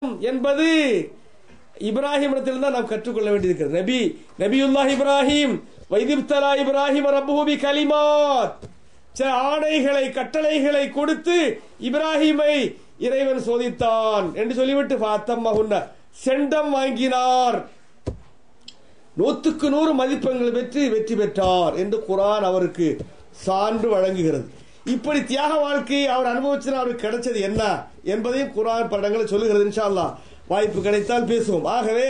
என்பது இப்ராஹிம் இடத்தில் தான் நாம் கற்றுக்கொள்ள வேண்டியிருக்கிறது. நபியுல்லாஹ் இப்ராஹிம் வைதிப்தலா இப்ராஹிம் ரப்புஹு கலிமாத், சில ஆணைகளை கட்டளைகளை கொடுத்து இப்ராஹிமை இறைவன் சோதித்தான் என்று சொல்லிவிட்டு ஃபாத்தம்மஹுன்ன, செண்டம் வாங்கினார், 100க்கு 100 மதிப்பெண்கள் பெற்று வெற்றி பெற்றார் என்று குர்ஆன் அவருக்கு சான்று வழங்குகிறது. இப்படி தியாக வாழ்க்கையை அவர் அனுபவிச்சு அவருக்கு கிடைச்சது என்ன என்பதையும் குர்ஆன் படங்களை சொல்லுகிறது. இன்ஷா அல்லாஹ் வாய்ப்பு கிடைத்தால் பேசுவோம். ஆகவே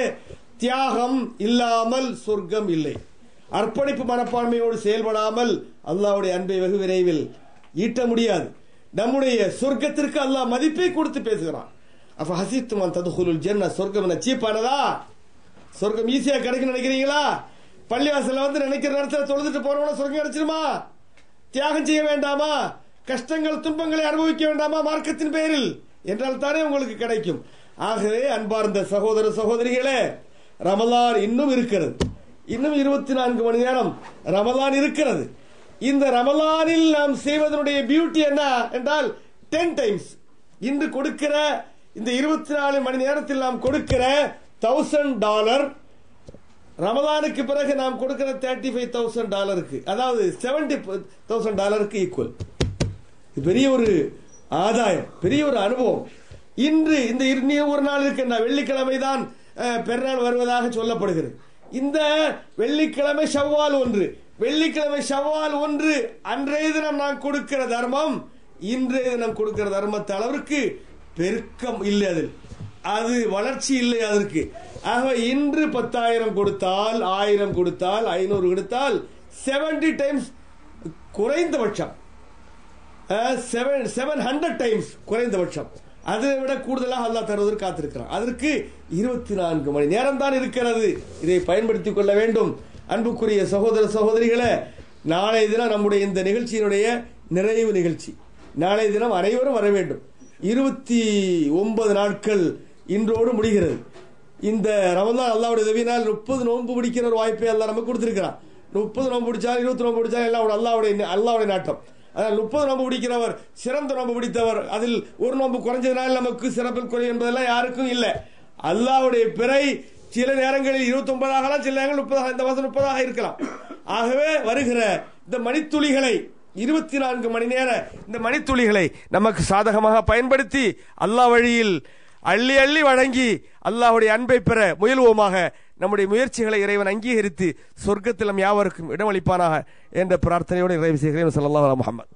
தியாகம் இல்லாமல் சொர்க்கம் இல்லை. அர்ப்பணிப்பு மனப்பான்மையோடு செயல்படாமல் அல்லாஹ்வுடைய அன்பை வெகு விரைவில் ஈட்ட முடியாது. நம்முடைய சொர்க்கத்திற்கு அல்லாஹ் மதிப்பை கொடுத்து பேசுகிறான். அப்ப ஹசித்தும் அன் ததுகுலுல் ஜன்னah, சொர்க்கம் என்ன சீப்பானதா? சொர்க்கம் ஈஸியா கிடைக்கும் நினைக்கிறீங்களா? பள்ளிவாசல்ல வந்து நினைக்கிற நேரத்தில் தொழுதுட்டு போறவன சொர்க்கம் கிடைச்சிருமா? தியாகம் செய்ய வேண்டாமா? கஷ்டங்கள் துன்பங்களை அனுபவிக்க வேண்டாமா மார்க்கத்தின் பெயரில்? என்றால் தானே உங்களுக்கு கிடைக்கும். ஆகவே அன்பார்ந்த சகோதர சகோதரிகளே, ரமலான் இன்னும் இருக்கிறது. இன்னும் 24 மணி நேரம் ரமலான் இருக்கிறது. இந்த ரமலானில் நாம் செய்வதனுடைய பியூட்டி என்ன என்றால் 10 டைம்ஸ் இன்று கொடுக்கிற இந்த 24 மணி நேரத்தில் நாம் கொடுக்கிற $1000 ரமலானுக்கு பிறகு நாம் கொடுக்கிற $35,000, அதாவது $70,000 ஈக்குவல். பெரிய ஒரு ஆதாயம், பெரிய ஒரு அனுபவம். இன்று இந்த ஒரு நாள் இருக்கின்ற வெள்ளிக்கிழமை தான் பெருநாள் வருவதாக சொல்லப்படுகிறது. இந்த வெள்ளிக்கிழமை ஷவ்வால் 1, வெள்ளிக்கிழமை ஷவ்வால் 1 அன்றைய தினம் நாம் கொடுக்கிற தர்மம் இன்றைய தினம் கொடுக்கிற தர்மத்தை அளவிற்கு பெருக்கம் இல்லை, அது வளர்ச்சி இல்லை அதற்கு. ஆகவே இன்று 10,000 கொடுத்தால், 1000 கொடுத்தால், 500 கொடுத்தால் 70 டைம்ஸ் குறைந்தபட்சம், 700 டைம்ஸ் குறைந்தபட்சம், அதை விட கூடுதலாக அல்லாஹ் தருவதற்கு காத்திருக்கிறான். அதற்கு 24 மணி நேரம் தான் இருக்கிறது. இதை பயன்படுத்திக் கொள்ள வேண்டும். அன்புக்குரிய சகோதர சகோதரிகளே, நாளைய தினம் நம்முடைய இந்த நிகழ்ச்சியினுடைய நிறைவு நிகழ்ச்சி. நாளைய தினம் அனைவரும் வர வேண்டும். 29 நாட்கள் இன்றோடு முடிகிறது. இந்த ரமலான் அல்லாஹ்வுடைய உதவியினால் 30 நோன்பு பிடிக்கிற ஒரு வாய்ப்பை அல்லாஹ் நமக்கு கொடுத்திருக்கிறான். 30 நோன்பு பிடிச்சாலும் 20 நோன்பு பிடிச்சாலும் எல்லாம் அல்லாஹ்வுடைய நாட்டம். அதனால் 30 நோன்பு பிடிக்கிறவர் சிறந்த நோன்பு பிடித்தவர், அதில் ஒரு நோன்பு குறைஞ்சதுனால நமக்கு சிறப்பில் குறை என்பதெல்லாம் யாருக்கும் இல்லை. அல்லாஹ்வுடைய பிறை சில நேரங்களில் 29 ஆகலாம், சில நேரங்களில் 30, இந்த மாதம் 30 இருக்கலாம். ஆகவே வருகிற இந்த மணித்துளிகளை 24 மணி நேர இந்த மணித்துளிகளை நமக்கு சாதகமாக பயன்படுத்தி அல்லாஹ் வழியில் அள்ளி அள்ளி வழங்கி அல்லாஹ்வுடைய அன்பை பெற முயல்வோமாக. நம்முடைய முயற்சிகளை இறைவன் அங்கீகரித்து சொர்க்கத்தில் யாவருக்கும் இடமளிப்பானாக என்ற பிரார்த்தனையோடு நிறைவு செய்கிறேன். ஸல்லல்லாஹு அலைஹி வஸல்லம்.